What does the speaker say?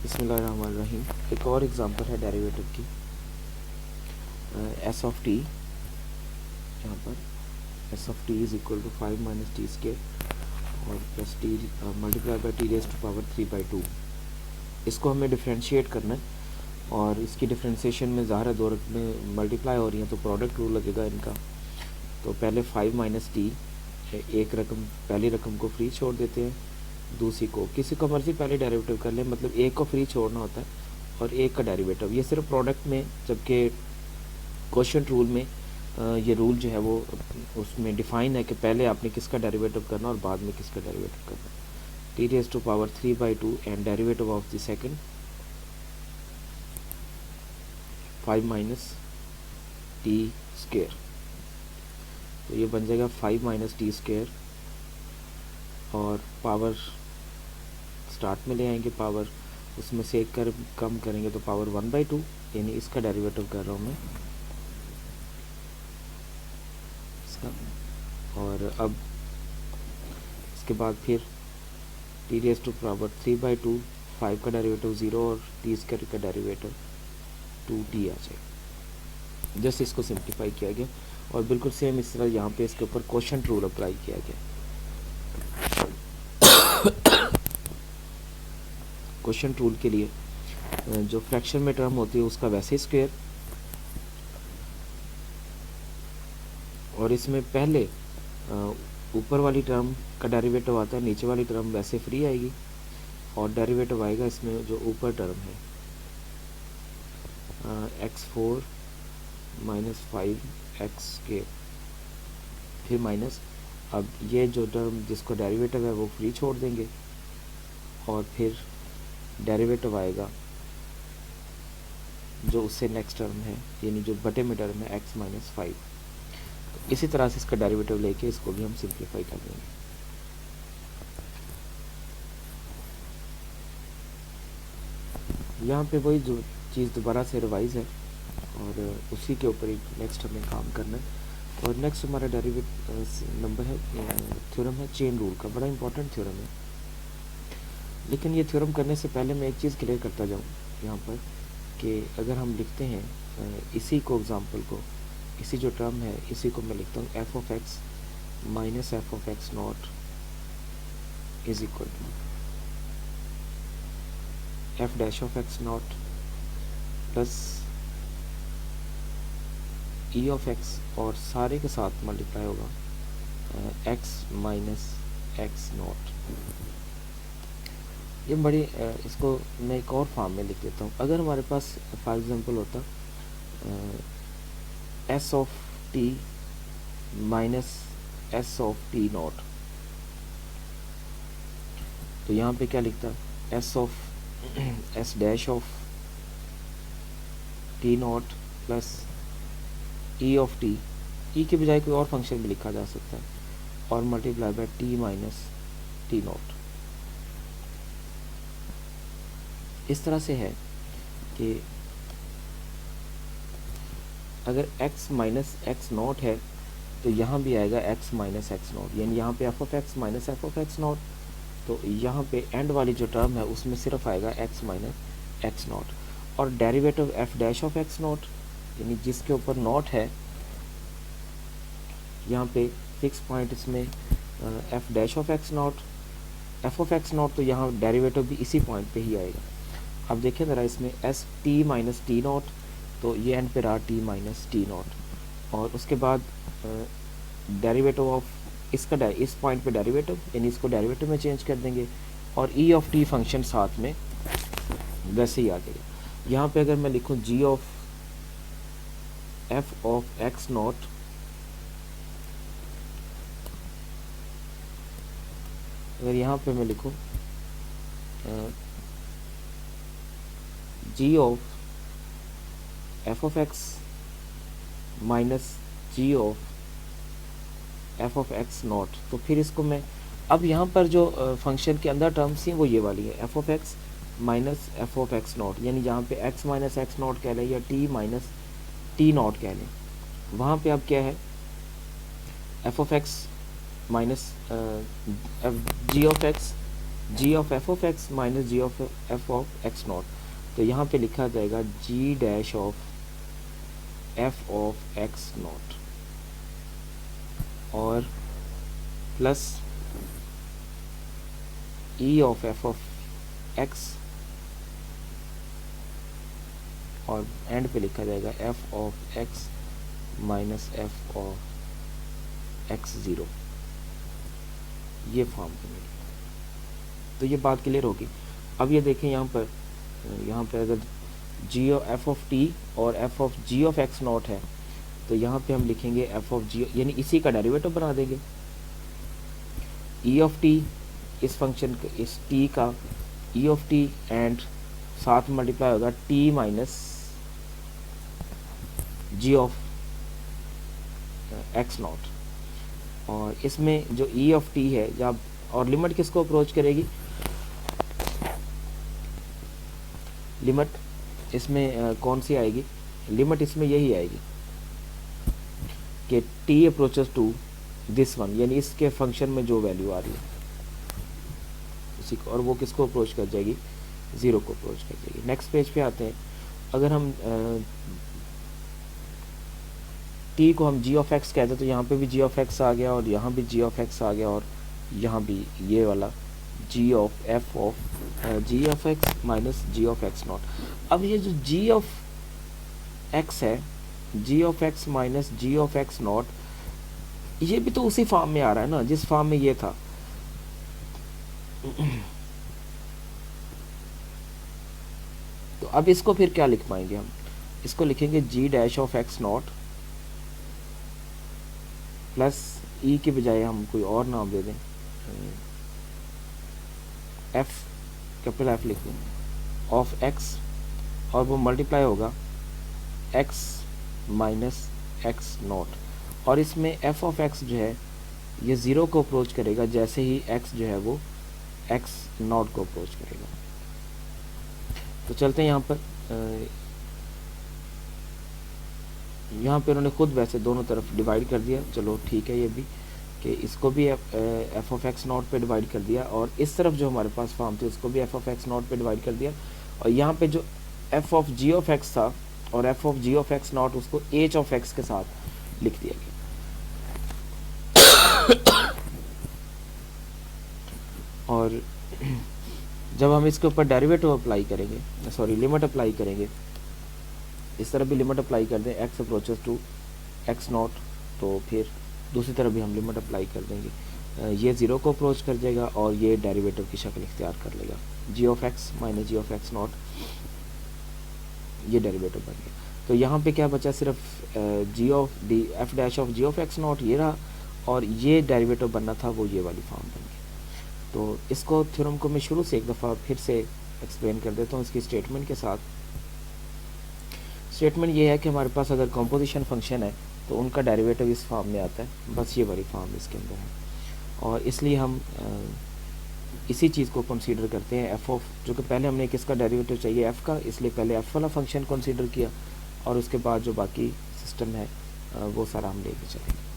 बिस्मिल्लाहिर्रहमानिर्रहीम। एक और एग्जांपल है डेरिवेटिव की। एस ऑफ टी, यहाँ पर s of t is equal to 5 minus t square और plus t multiply by t raise to power 3/2। इसको हमें डिफ्रेंशिएट करना है और इसकी डिफ्रेंशिएशन में ज़ाहिर है दो रकमें मल्टीप्लाई हो रही हैं तो प्रोडक्ट रूल लगेगा इनका। तो पहले 5 माइनस टी, एक रकम पहली रकम को फ्री छोड़ देते हैं, दूसरी को किसी को मर्जी पहले डेरिवेटिव कर लें, मतलब एक को फ्री छोड़ना होता है और एक का डेरिवेटिव। ये सिर्फ प्रोडक्ट में, जबकि क्वोशिएंट रूल में ये रूल जो है वो उसमें डिफाइन है कि पहले आपने किसका डेरिवेटिव करना और बाद में किसका डेरिवेटिव करना। T raise to power 3/2 and derivative of the second 5 minus T square. तो ये बन जाएगा 5 माइनस टी स्क्वायर और पावर स्टार्ट में ले आएंगे, पावर उसमें से एक कर कम करेंगे तो पावर 1/2, यानी इसका डेरिवेटिव कर रहा हूँ मैं इसका। और अब इसके बाद फिर टी रेज़ टू पावर 3/2, 5 का डेरिवेटिव 0 और टी स्क्वायर का डेरिवेटिव 2t आ जाए। जस्ट इसको सिंप्लीफाई किया गया और बिल्कुल सेम इस तरह यहाँ पे इसके ऊपर क्वोशिएंट रूल अप्लाई किया गया। क्वोशिएंट रूल के लिए जो फ्रैक्शन में टर्म होती है उसका वैसे स्क्वायर, और इसमें पहले ऊपर वाली टर्म का डेरिवेटिव आता है, नीचे वाली टर्म वैसे फ्री आएगी और डेरिवेटिव आएगा इसमें जो ऊपर टर्म है x4 माइनस 5x², फिर माइनस, अब ये जो टर्म जिसको डेरिवेटिव है वो फ्री छोड़ देंगे और फिर डेरिवेटिव आएगा जो उससे नेक्स्ट टर्म है, यानी जो बटे में टर्म है x माइनस 5। इसी तरह से इसका डेरिवेटिव लेके इसको भी हम सिंप्लीफाई कर देंगे। यहाँ पे वही जो चीज़ दोबारा से रिवाइज है और उसी के ऊपर ही नेक्स्ट हमें काम करना है। और नेक्स्ट हमारा डेरिवेटिव नंबर है, थ्योरम है चेन रूल का। बड़ा इंपॉर्टेंट थ्योरम है, लेकिन ये थ्योरम करने से पहले मैं एक चीज़ क्लियर करता जाऊँ यहाँ पर कि अगर हम लिखते हैं इसी को, एग्जांपल को, इसी जो टर्म है इसी को मैं लिखता हूँ F of x minus F of x not is equal to F dash of x not plus E of x और सारे के साथ मल्टीप्लाई होगा एक्स माइनस एक्स नॉट। ये बड़ी इसको मैं एक और फॉर्म में लिख देता हूँ। अगर हमारे पास फॉर एग्जांपल होता s of t minus s of t naught, तो यहाँ पे क्या लिखता s of s dash of t naught plus E of t, e के बजाय कोई और फंक्शन भी लिखा जा सकता है, और multiply by T minus T not. इस तरह से है कि अगर x माइनस एक्स नॉट है तो यहाँ भी आएगा x माइनस एक्स नॉट, यानी यहाँ पे F of x minus F of x not, तो यहाँ पे एंड वाली जो टर्म है उसमें सिर्फ आएगा x माइनस एक्स नॉट। और derivative F dash of x not, यानी जिसके ऊपर नॉट है, यहाँ पे फिक्स पॉइंट इसमें F dash of x not, F of x not, तो यहाँ डेरिवेटिव भी इसी पॉइंट पे ही आएगा। अब देखें ज़रा इसमें S T minus T naught, तो ये एंड पे रहा टी माइनस टी नॉट, और उसके बाद डेरिवेटिव ऑफ इसका इस पॉइंट पे डेरिवेटिव, यानी इसको डेरिवेटिव में चेंज कर देंगे और ई ऑफ टी फंक्शन साथ में वैसे ही आ जाएगा। यहाँ पे अगर मैं लिखूँ g of f of x naught, अगर यहाँ पे मैं लिखूँ g of f of x minus ji of f of x not, तो फिर इसको मैं, अब यहाँ पर जो फंक्शन के अंदर टर्म्स हैं वो ये वाली है, f of x minus F of x not, यानी जहाँ पे एक्स माइनस एक्स नॉट कह लें या टी माइनस टी नॉट कह लें, वहाँ पे अब क्या है f of x minus ji of x g of f of x minus ji of f of x not, तो यहाँ पे लिखा जाएगा g dash of f of x not और plus E of f of x और end पे लिखा जाएगा f of x minus F of x zero, ये फॉर्म बनेगी। तो ये बात क्लियर होगी। अब ये देखें यहाँ पर अगर जी एफ ऑफ टी और F of ji of x not है, तो यहाँ पे हम लिखेंगे एफ ऑफ जी, यानी इसी का डेरिवेटिव बना देंगे। ई ऑफ टी इस फंक्शन का, इस टी का ई ऑफ टी एंड साथ मल्टीप्लाई होगा T minus ji of x not, और इसमें जो ई ऑफ टी है जब, और लिमिट किसको अप्रोच करेगी, लिमिट इसमें कौन सी आएगी, लिमिट इसमें यही आएगी कि T approaches to this one, यानी इसके फंक्शन में जो वैल्यू आ रही है उसी को, और वो किसको अप्रोच कर जाएगी, ज़ीरो को अप्रोच कर जाएगी। नेक्स्ट पेज पे आते हैं। अगर हम टी को हम जी ऑफ एक्स कहते हैं, तो यहाँ पे भी जी ऑफ एक्स आ गया और यहाँ भी जी ऑफ एक्स आ गया और यहाँ भी ये वाला g of f of ji of x minus ji of x naught. अब ये जो जी ऑफ एक्स है, g of x minus ji of x naught, ये भी तो उसी फॉर्म में आ रहा है ना जिस फॉर्म में ये था। तो अब इसको फिर क्या लिख पाएंगे हम, इसको लिखेंगे g dash of x not plus e के बजाय हम कोई और नाम दे दें, एफ, कैपिटल एफ लिख दें, ऑफ एक्स, और वो मल्टीप्लाई होगा एक्स माइनस एक्स नॉट, और इसमें एफ ऑफ एक्स जो है ये ज़ीरो को अप्रोच करेगा जैसे ही एक्स जो है वो एक्स नॉट को अप्रोच करेगा। तो चलते हैं यहाँ पे उन्होंने खुद वैसे दोनों तरफ डिवाइड कर दिया, चलो ठीक है ये भी, कि इसको भी एफ ऑफ एक्स नॉट पे डिवाइड कर दिया, और इस तरफ जो हमारे पास फॉर्म थी उसको भी एफ ऑफ एक्स नॉट पे डिवाइड कर दिया, और यहाँ पे जो F of ji of X था और F of ji of x not उसको एच ऑफ एक्स के साथ लिख दिया गया। और जब हम इसके ऊपर डेरिवेटिव अप्लाई करेंगे, सॉरी लिमिट अप्लाई करेंगे, इस तरफ भी लिमिट अप्लाई कर दें X approaches to X not, तो फिर दूसरी तरफ भी हम लिमिट अप्लाई कर देंगे, ये ज़ीरो को अप्रोच कर जाएगा और ये डेरिवेटिव की शक्ल इख्तियार कर लेगा, g of x minus ji of x naught, ये डेरिवेटिव बन गया। तो यहाँ पे क्या बचा, सिर्फ g of d f dash of ji of x naught ये रहा, और ये डेरिवेटिव बनना था वो ये वाली फॉर्म बन गई। तो इसको थ्योरम को मैं शुरू से एक दफ़ा फिर से एक्सप्लेन कर देता हूँ इसकी स्टेटमेंट के साथ। स्टेटमेंट ये है कि हमारे पास अगर कंपोजिशन फंक्शन है तो उनका डेरिवेटिव इस फॉर्म में आता है, बस ये वाली फॉर्म इसके अंदर है, और इसलिए हम इसी चीज़ को कंसीडर करते हैं एफ ऑफ, जो कि पहले हमने किसका डेरिवेटिव चाहिए एफ़ का, इसलिए पहले एफ़ वाला फंक्शन कंसीडर किया और उसके बाद जो बाकी सिस्टम है वो सारा हम लेके चलेंगे।